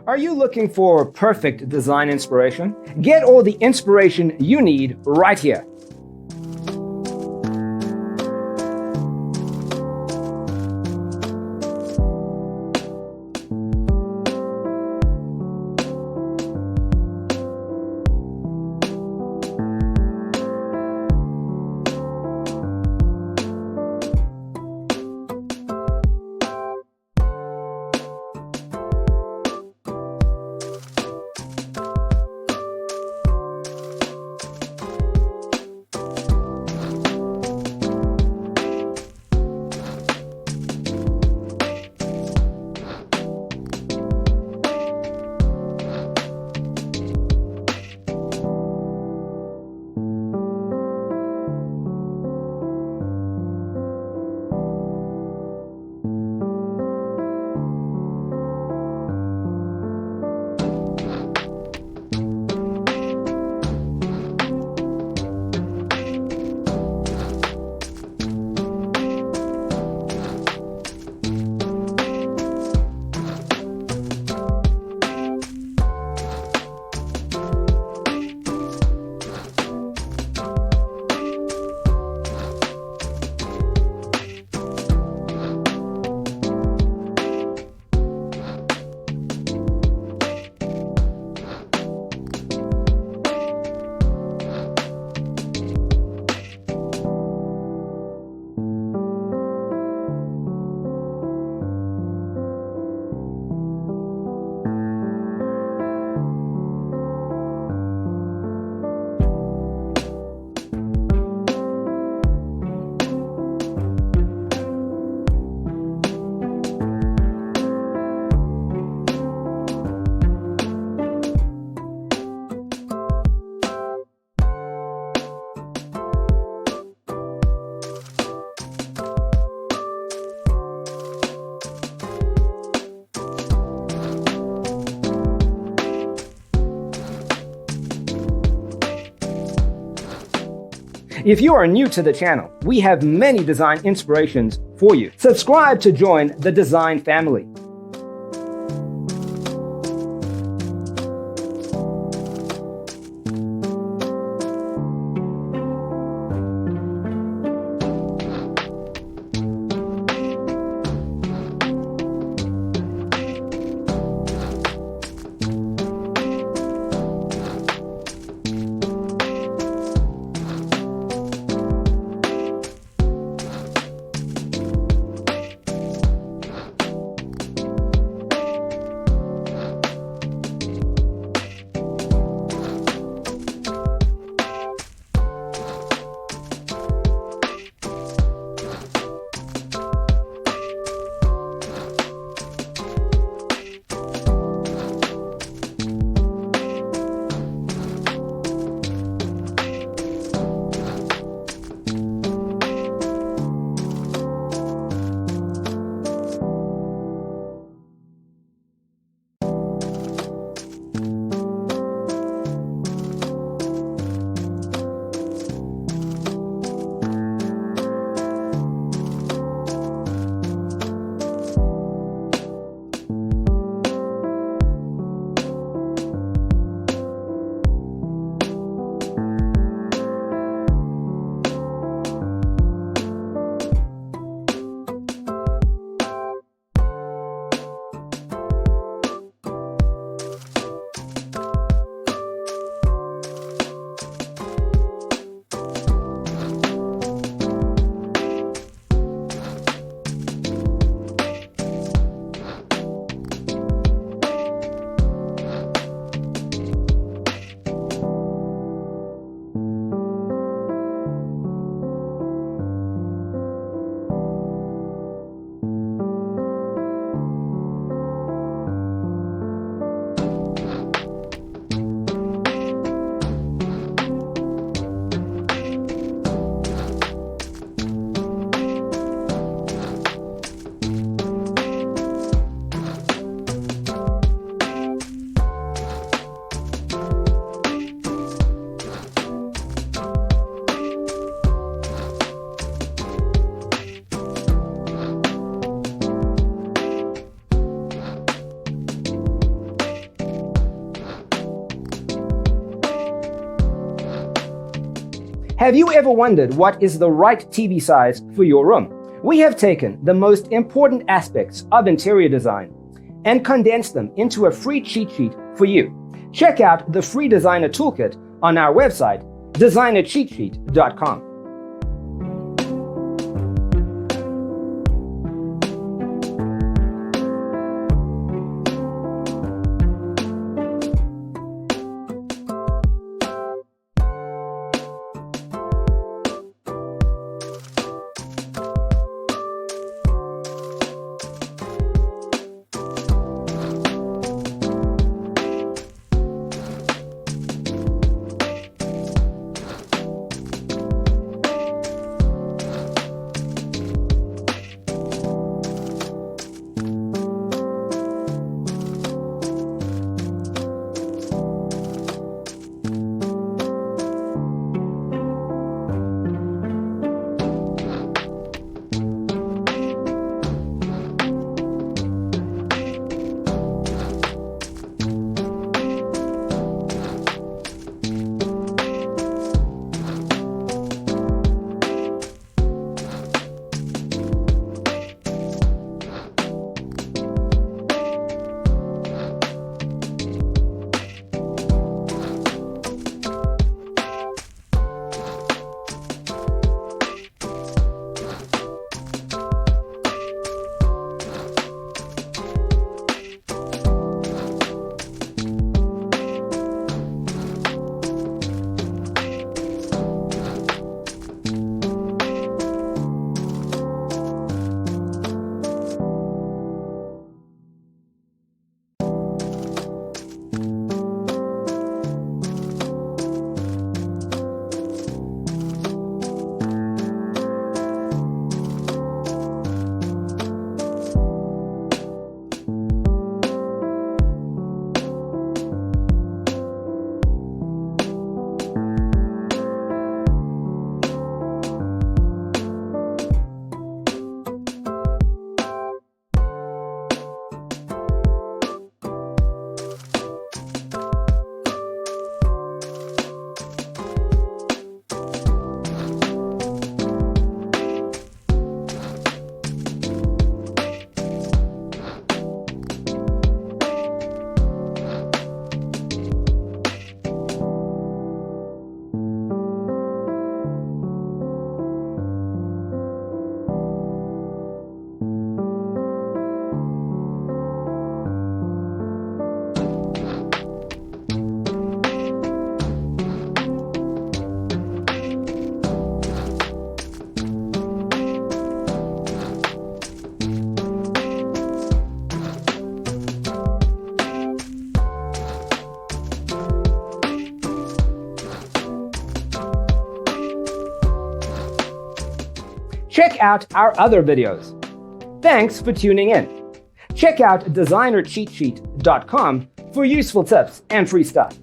Are you looking for perfect design inspiration? Get all the inspiration you need right here. If you are new to the channel, we have many design inspirations for you. Subscribe to join the design family. Have you ever wondered what is the right TV size for your room? We have taken the most important aspects of interior design and condensed them into a free cheat sheet for you. Check out the free designer toolkit on our website, designercheatsheet.com. Check out our other videos. Thanks for tuning in. Check out designercheatsheet.com for useful tips and free stuff.